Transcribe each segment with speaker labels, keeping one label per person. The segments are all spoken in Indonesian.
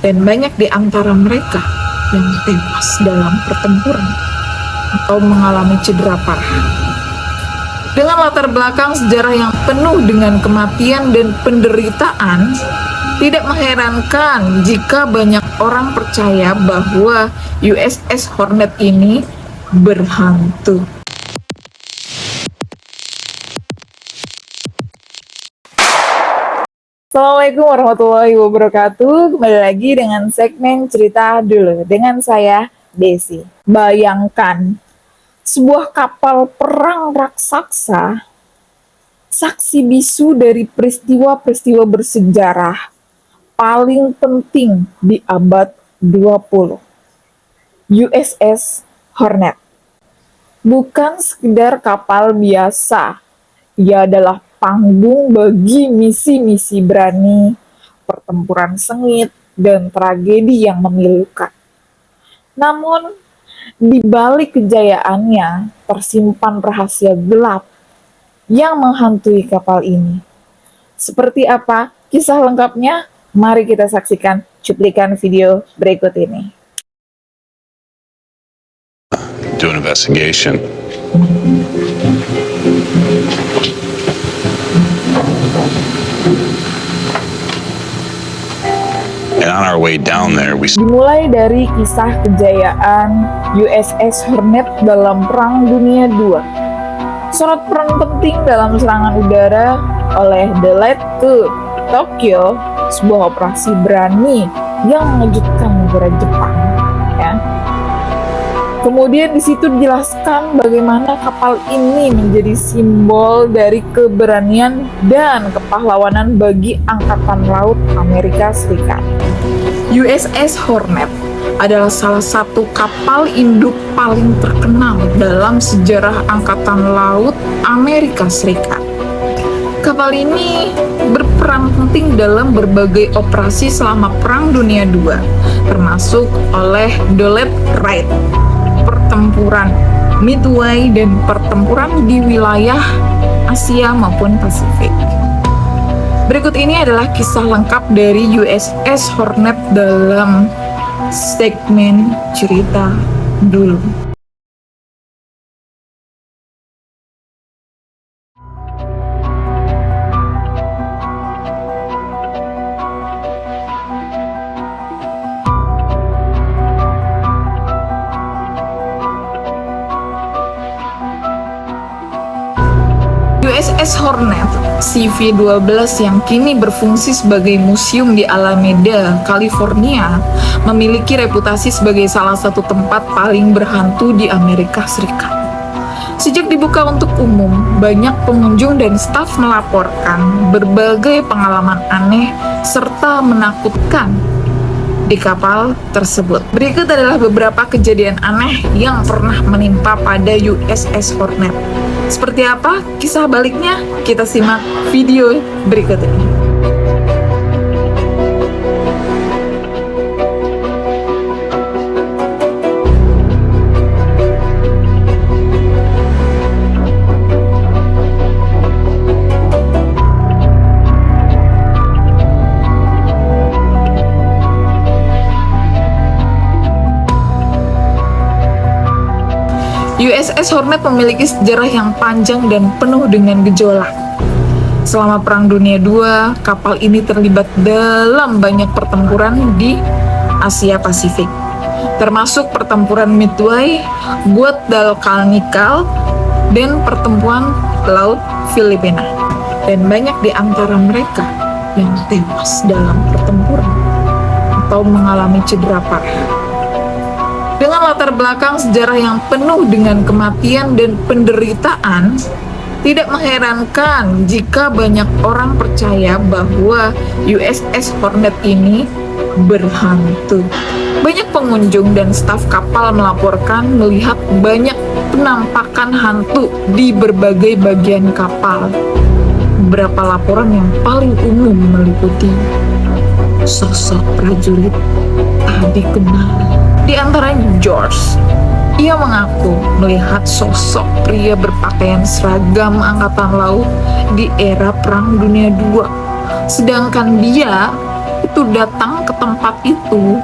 Speaker 1: dan banyak di antara mereka yang tewas dalam pertempuran atau mengalami cedera parah. Dengan latar belakang sejarah yang penuh dengan kematian dan penderitaan, tidak mengherankan jika banyak orang percaya bahwa USS Hornet ini berhantu. Assalamualaikum warahmatullahi wabarakatuh. Kembali lagi dengan segmen cerita dulu dengan saya, Desi. Bayangkan sebuah kapal perang raksasa, saksi bisu dari peristiwa-peristiwa bersejarah paling penting di abad 20. USS Hornet. Bukan sekedar kapal biasa, ia adalah panggung bagi misi-misi berani, pertempuran sengit, dan tragedi yang memilukan. Namun, di balik kejayaannya tersimpan rahasia gelap yang menghantui kapal ini. Seperti apa kisah lengkapnya? Mari kita saksikan cuplikan video berikut ini.
Speaker 2: Do an investigation. And on our way down there, we
Speaker 1: Dimulai dari kisah kejayaan USS Hornet dalam Perang Dunia II. Sorot peran penting dalam serangan udara oleh The Light ke Tokyo, sebuah operasi berani yang mengejutkan negara Jepang. Ya. Kemudian di situ dijelaskan bagaimana kapal ini menjadi simbol dari keberanian dan kepahlawanan bagi Angkatan Laut Amerika Serikat. USS Hornet adalah salah satu kapal induk paling terkenal dalam sejarah Angkatan Laut Amerika Serikat. Kapal ini berperan penting dalam berbagai operasi selama Perang Dunia II, termasuk oleh Dole Wright, pertempuran Midway, dan pertempuran di wilayah Asia maupun Pasifik. Berikut ini adalah kisah lengkap dari USS Hornet dalam segmen cerita dulu. USS Hornet CV-12 yang kini berfungsi sebagai museum di Alameda, California, memiliki reputasi sebagai salah satu tempat paling berhantu di Amerika Serikat. Sejak dibuka untuk umum, banyak pengunjung dan staf melaporkan berbagai pengalaman aneh serta menakutkan di kapal tersebut. Berikut adalah beberapa kejadian aneh yang pernah menimpa pada USS Hornet. Seperti apa kisah baliknya? Kita simak video berikut ini. USS Hornet memiliki sejarah yang panjang dan penuh dengan gejolak. Selama Perang Dunia II, kapal ini terlibat dalam banyak pertempuran di Asia Pasifik, termasuk pertempuran Midway, Guadalcanal, dan pertempuran Laut Filipina. Dan banyak di antara mereka yang tewas dalam pertempuran atau mengalami cedera parah. Dengan latar belakang sejarah yang penuh dengan kematian dan penderitaan, tidak mengherankan jika banyak orang percaya bahwa USS Hornet ini berhantu. Banyak pengunjung dan staf kapal melaporkan melihat banyak penampakan hantu di berbagai bagian kapal. Beberapa laporan yang paling umum meliputi sosok prajurit tak dikenal. Di antaranya George. Ia mengaku melihat sosok pria berpakaian seragam angkatan laut di era Perang Dunia II. Sedangkan dia itu datang ke tempat itu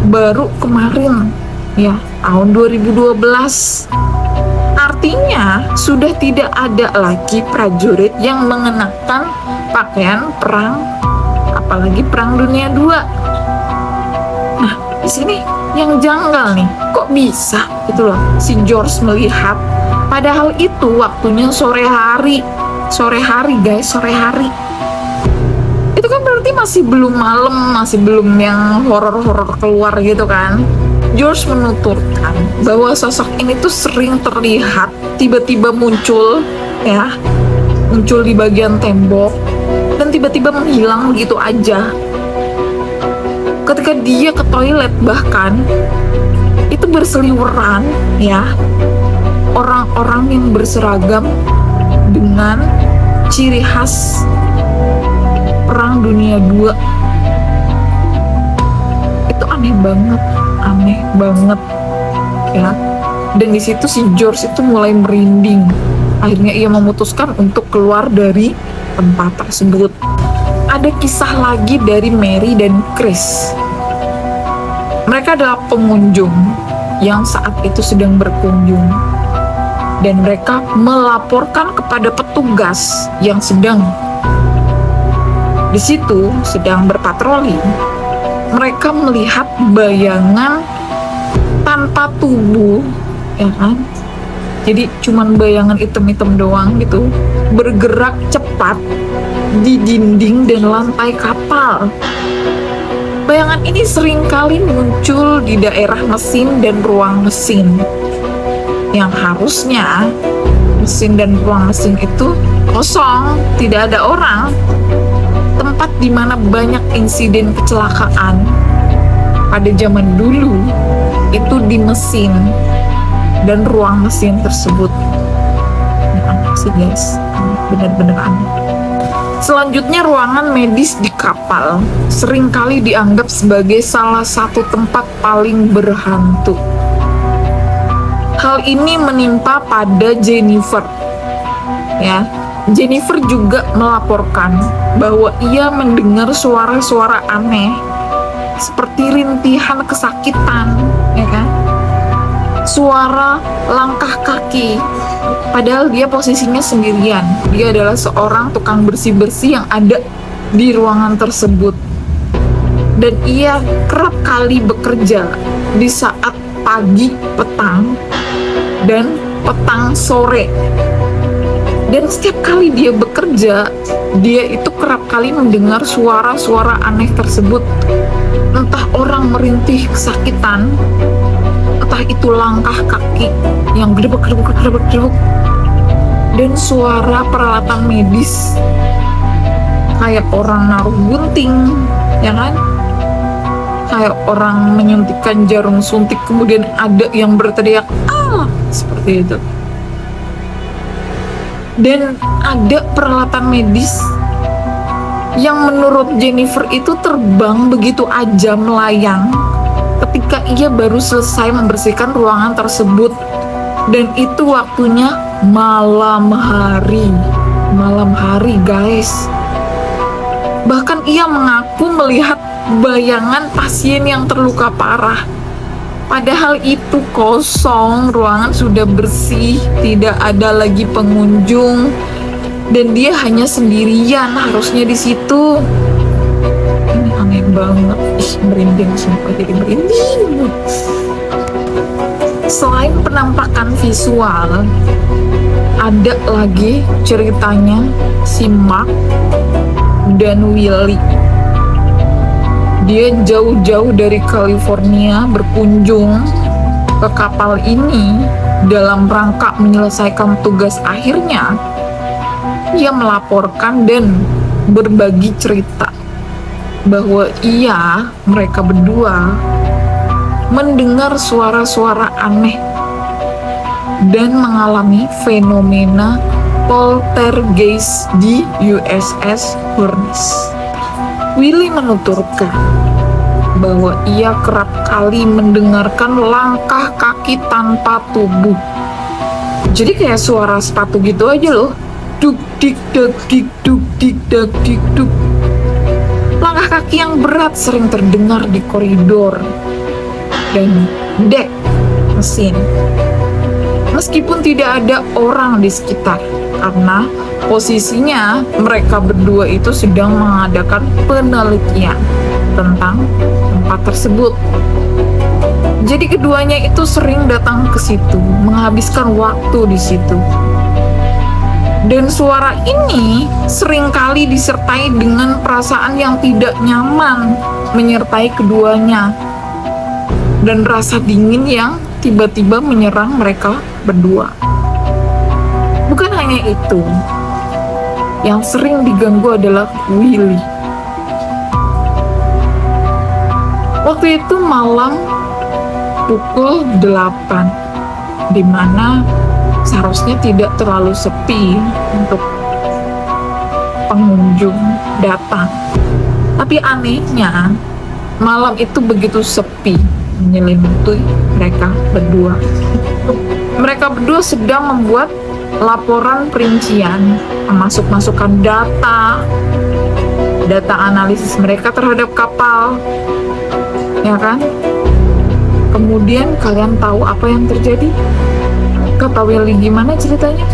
Speaker 1: baru kemarin, ya, tahun 2012. Artinya sudah tidak ada lagi prajurit yang mengenakan pakaian perang, apalagi Perang Dunia II. Nah, di sini yang janggal nih, kok bisa gitu loh si George melihat, padahal itu waktunya sore hari guys, sore hari. Itu kan berarti masih belum malam, masih belum yang horor-horor keluar gitu kan. George menuturkan bahwa sosok ini tuh sering terlihat tiba-tiba muncul, ya, muncul di bagian tembok dan tiba-tiba menghilang begitu aja. Ketika dia ke toilet bahkan itu berseliweran, ya, orang-orang yang berseragam dengan ciri khas Perang Dunia II. Itu aneh banget ya. Dan di situ si George itu mulai merinding. Akhirnya ia memutuskan untuk keluar dari tempat tersebut. Ada kisah lagi dari Mary dan Chris. Mereka adalah pengunjung yang saat itu sedang berkunjung, dan mereka melaporkan kepada petugas yang sedang di situ sedang berpatroli. Mereka melihat bayangan tanpa tubuh, ya kan? Jadi cuman bayangan hitam-hitam doang gitu, bergerak cepat di dinding dan lantai kapal. Bayangan ini seringkali muncul di daerah mesin dan ruang mesin, yang harusnya mesin dan ruang mesin itu kosong, tidak ada orang. Tempat di mana banyak insiden kecelakaan pada zaman dulu itu di mesin dan ruang mesin tersebut. Aneh sih guys, bener-bener aneh. Selanjutnya, ruangan medis di kapal seringkali dianggap sebagai salah satu tempat paling berhantu. Hal ini menimpa pada Jennifer, ya. Jennifer juga melaporkan bahwa ia mendengar suara-suara aneh seperti rintihan kesakitan, ya kan? Suara langkah kaki. Padahal dia posisinya sendirian. Dia adalah seorang tukang bersih-bersih yang ada di ruangan tersebut. Dan ia kerap kali bekerja di saat pagi, petang, dan petang sore. Dan setiap kali dia bekerja, dia itu kerap kali mendengar suara-suara aneh tersebut. Entah orang merintih kesakitan, entah itu langkah kaki yang gedebek, dan suara peralatan medis kayak orang naruh gunting, ya kan? Kayak orang menyuntikkan jarum suntik, kemudian ada yang berteriak seperti itu. Dan ada peralatan medis yang menurut Jennifer itu terbang begitu aja, melayang ketika ia baru selesai membersihkan ruangan tersebut. Dan itu waktunya malam hari guys. Bahkan ia mengaku melihat bayangan pasien yang terluka parah. Padahal itu kosong, ruangan sudah bersih, tidak ada lagi pengunjung, dan dia hanya sendirian harusnya di situ. Ini aneh banget, merinding, sumpah jadi merinding. Selain penampakan visual, ada lagi ceritanya si Mark dan Willie. Dia jauh-jauh dari California berkunjung ke kapal ini dalam rangka menyelesaikan tugas akhirnya. Ia melaporkan dan berbagi cerita bahwa mereka berdua mendengar suara-suara aneh dan mengalami fenomena poltergeist di USS Hornet. Willie menuturkan bahwa ia kerap kali mendengarkan langkah kaki tanpa tubuh. Jadi kayak suara sepatu gitu aja loh. Duk dik dak dik duk dik dak dik duk. Langkah kaki yang berat sering terdengar di koridor dan dek mesin. Meskipun tidak ada orang di sekitar, karena posisinya mereka berdua itu sedang mengadakan penelitian tentang tempat tersebut. Jadi keduanya itu sering datang ke situ, menghabiskan waktu di situ. Dan suara ini seringkali disertai dengan perasaan yang tidak nyaman menyertai keduanya. Dan rasa dingin yang tiba-tiba menyerang mereka berdua. Bukan hanya itu, yang sering diganggu adalah Willy. Waktu itu malam pukul 8, di mana seharusnya tidak terlalu sepi untuk pengunjung datang. Tapi anehnya, malam itu begitu sepi menyelimuti mereka berdua. Mereka berdua sedang membuat laporan perincian, masukkan data analisis mereka terhadap kapal, ya kan? Kemudian kalian tahu apa yang terjadi? Kata Willy, gimana ceritanya?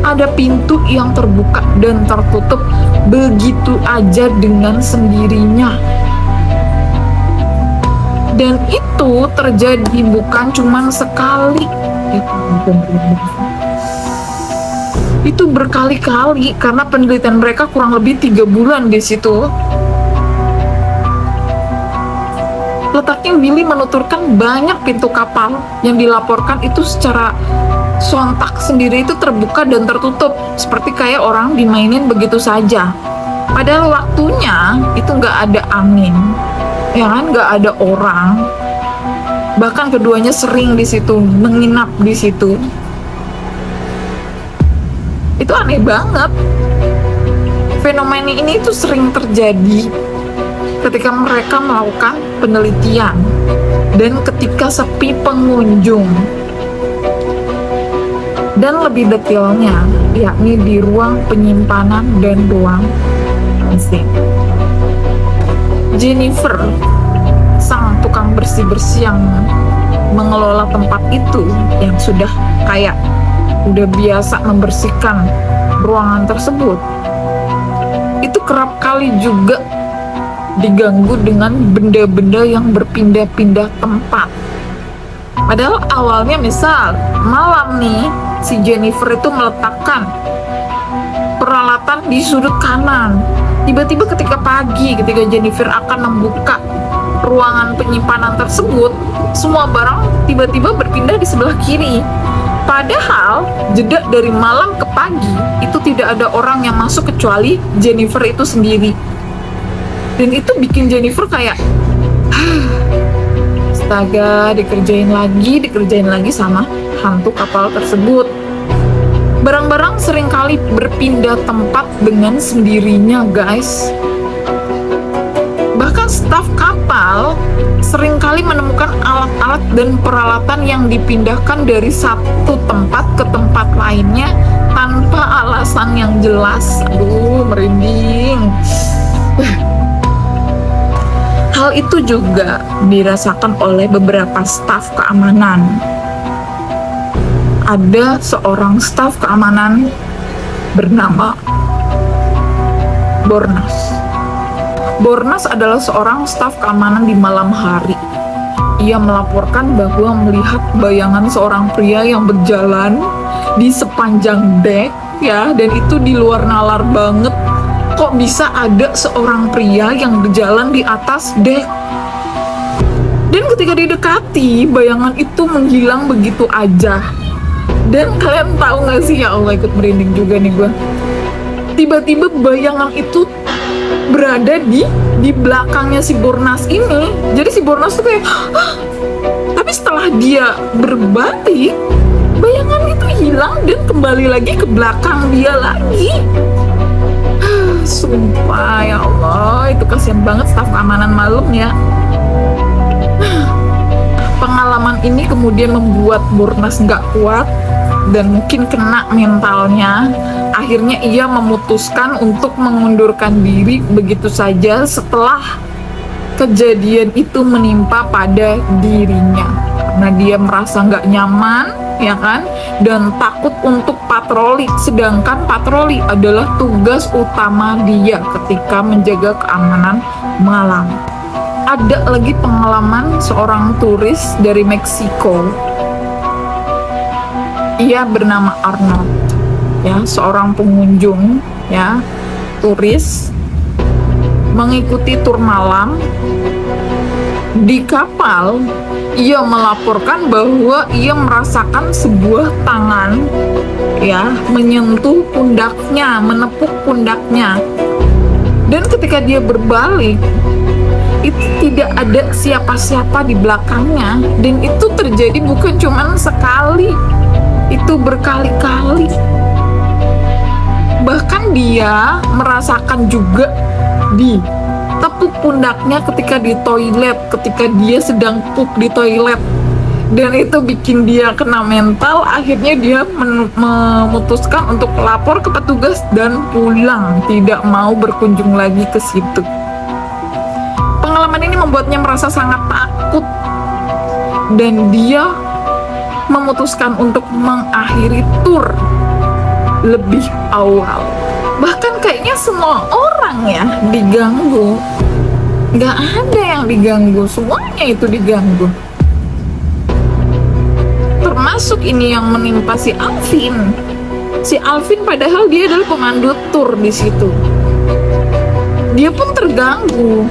Speaker 1: Ada pintu yang terbuka dan tertutup begitu aja dengan sendirinya. Dan itu terjadi bukan cuma sekali. Itu berkali-kali karena penelitian mereka kurang lebih 3 bulan di situ. Letaknya Willy menuturkan banyak pintu kapal yang dilaporkan itu secara sontak sendiri itu terbuka dan tertutup, seperti kayak orang dimainin begitu saja. Padahal waktunya itu nggak ada angin, ya kan, nggak ada orang. Bahkan keduanya sering di situ, menginap di situ. Itu aneh banget. Fenomena ini itu sering terjadi ketika mereka melakukan penelitian dan ketika sepi pengunjung. Dan lebih detailnya, yakni di ruang penyimpanan dan ruang mesin. Jennifer, sang tukang bersih-bersih yang mengelola tempat itu, yang sudah biasa membersihkan ruangan tersebut, itu kerap kali juga diganggu dengan benda-benda yang berpindah-pindah tempat. Padahal awalnya misal malam nih, si Jennifer itu meletakkan peralatan di sudut kanan. Tiba-tiba ketika pagi, ketika Jennifer akan membuka ruangan penyimpanan tersebut, semua barang tiba-tiba berpindah di sebelah kiri. Padahal jeda dari malam ke pagi itu tidak ada orang yang masuk kecuali Jennifer itu sendiri. Dan itu bikin Jennifer kayak, astaga, dikerjain lagi sama hantu kapal tersebut. Barang-barang seringkali berpindah tempat dengan sendirinya, guys. Bahkan staf kapal seringkali menemukan alat-alat dan peralatan yang dipindahkan dari satu tempat ke tempat lainnya tanpa alasan yang jelas. Aduh, merinding. Hal itu juga dirasakan oleh beberapa staf keamanan. Ada seorang staf keamanan bernama Bornas. Bornas adalah seorang staf keamanan di malam hari. Ia melaporkan bahwa melihat bayangan seorang pria yang berjalan di sepanjang dek, ya, dan itu di luar nalar banget. Kok bisa ada seorang pria yang berjalan di atas dek? Dan ketika didekati, bayangan itu menghilang begitu aja. Dan kalian tahu gak sih, ya Allah, ikut merinding juga nih gue. Tiba-tiba bayangan itu berada di belakangnya si Bornas ini. Jadi si Bornas tuh kayak, tapi setelah dia berbalik, bayangan itu hilang dan kembali lagi ke belakang dia lagi. Sumpah, ya Allah, itu kasihan banget staf keamanan malam ya. Pengalaman ini kemudian membuat Bornas nggak kuat dan mungkin kena mentalnya. akhirnya ia memutuskan untuk mengundurkan diri begitu saja setelah kejadian itu menimpa pada dirinya, karena dia merasa nggak nyaman, ya kan, dan takut untuk patroli, sedangkan patroli adalah tugas utama dia ketika menjaga keamanan malam. Ada lagi pengalaman seorang turis dari Meksiko. Ia bernama Arnold, ya, seorang pengunjung, ya, turis mengikuti tur malam di kapal. Ia melaporkan bahwa ia merasakan sebuah tangan, ya, menyentuh pundaknya, menepuk pundaknya. Dan ketika dia berbalik, itu tidak ada siapa-siapa di belakangnya, dan itu terjadi bukan cuma sekali, itu berkali-kali. Bahkan dia merasakan juga di tepuk pundaknya ketika di toilet, ketika dia sedang pup di toilet, dan itu bikin dia kena mental. Akhirnya dia memutuskan untuk lapor ke petugas dan pulang, tidak mau berkunjung lagi ke situ. Pengalaman ini membuatnya merasa sangat takut, dan dia memutuskan untuk mengakhiri tur lebih awal. Bahkan kayaknya semua orang ya diganggu, nggak ada yang diganggu, semuanya itu diganggu. Termasuk ini yang menimpa si Alvin. Si Alvin padahal dia adalah pemandu tur di situ. Dia pun terganggu.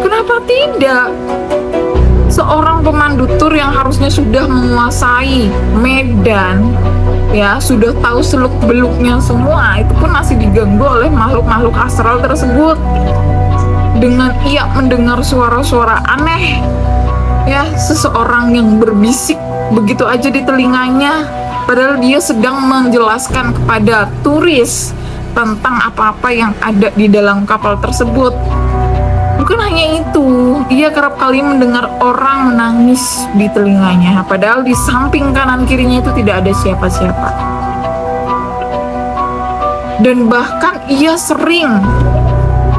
Speaker 1: Kenapa tidak? Seorang pemandu tur yang harusnya sudah menguasai medan, ya, sudah tahu seluk-beluknya semua, itu pun masih diganggu oleh makhluk-makhluk astral tersebut. Dengan ia mendengar suara-suara aneh, ya, seseorang yang berbisik begitu aja di telinganya, padahal dia sedang menjelaskan kepada turis tentang apa-apa yang ada di dalam kapal tersebut. Bukan hanya itu, ia kerap kali mendengar orang menangis di telinganya, padahal di samping kanan kirinya itu tidak ada siapa-siapa. Dan bahkan ia sering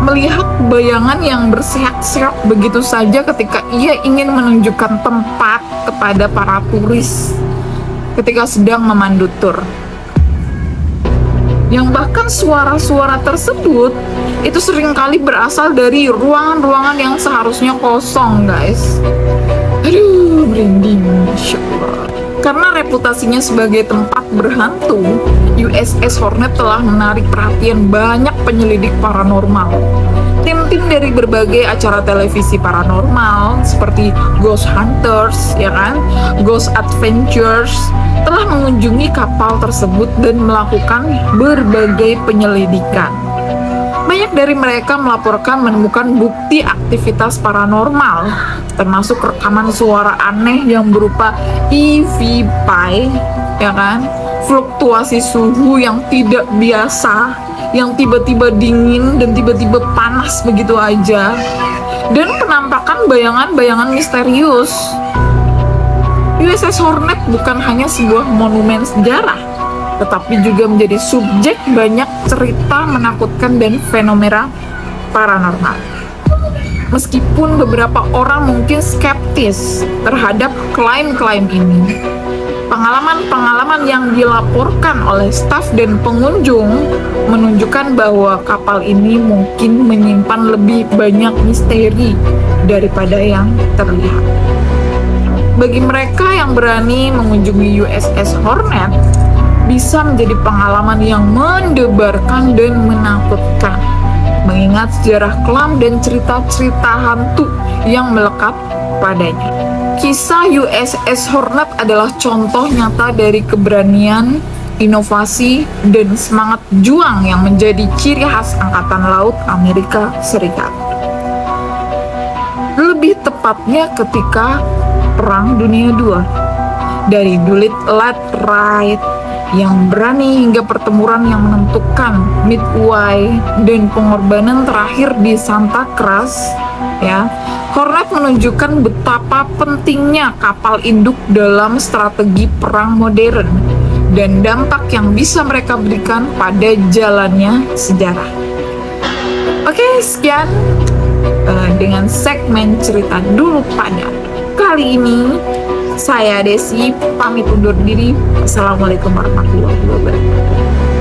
Speaker 1: melihat bayangan yang berseak-seak begitu saja ketika ia ingin menunjukkan tempat kepada para turis ketika sedang memandu tur. Yang bahkan suara-suara tersebut itu seringkali berasal dari ruangan-ruangan yang seharusnya kosong, guys. Aduh, merinding, Masya Allah. Karena reputasinya sebagai tempat berhantu, USS Hornet telah menarik perhatian banyak penyelidik paranormal. Tim-tim dari berbagai acara televisi paranormal seperti Ghost Hunters, ya kan, Ghost Adventures, telah mengunjungi kapal tersebut dan melakukan berbagai penyelidikan. Banyak dari mereka melaporkan menemukan bukti aktivitas paranormal, termasuk rekaman suara aneh yang berupa EVP, ya kan, fluktuasi suhu yang tidak biasa, yang tiba-tiba dingin dan tiba-tiba panas begitu aja, dan penampakan bayangan-bayangan misterius. USS Hornet bukan hanya sebuah monumen sejarah, tetapi juga menjadi subjek banyak cerita menakutkan dan fenomena paranormal. Meskipun beberapa orang mungkin skeptis terhadap klaim-klaim ini, pengalaman-pengalaman yang dilaporkan oleh staf dan pengunjung menunjukkan bahwa kapal ini mungkin menyimpan lebih banyak misteri daripada yang terlihat. Bagi mereka yang berani mengunjungi USS Hornet, bisa menjadi pengalaman yang mendebarkan dan menakutkan, mengingat sejarah kelam dan cerita-cerita hantu yang melekat padanya. Kisah USS Hornet adalah contoh nyata dari keberanian, inovasi, dan semangat juang yang menjadi ciri khas Angkatan Laut Amerika Serikat. Lebih tepatnya ketika Perang Dunia II. Dari Dulit Let Right yang berani hingga pertempuran yang menentukan Midway dan pengorbanan terakhir di Santa Cruz, ya, Hornet menunjukkan betapa pentingnya kapal induk dalam strategi perang modern dan dampak yang bisa mereka berikan pada jalannya sejarah. Oke, sekian dengan segmen cerita dulu pada kali ini. Saya Desi pamit undur diri. Assalamualaikum warahmatullahi wabarakatuh.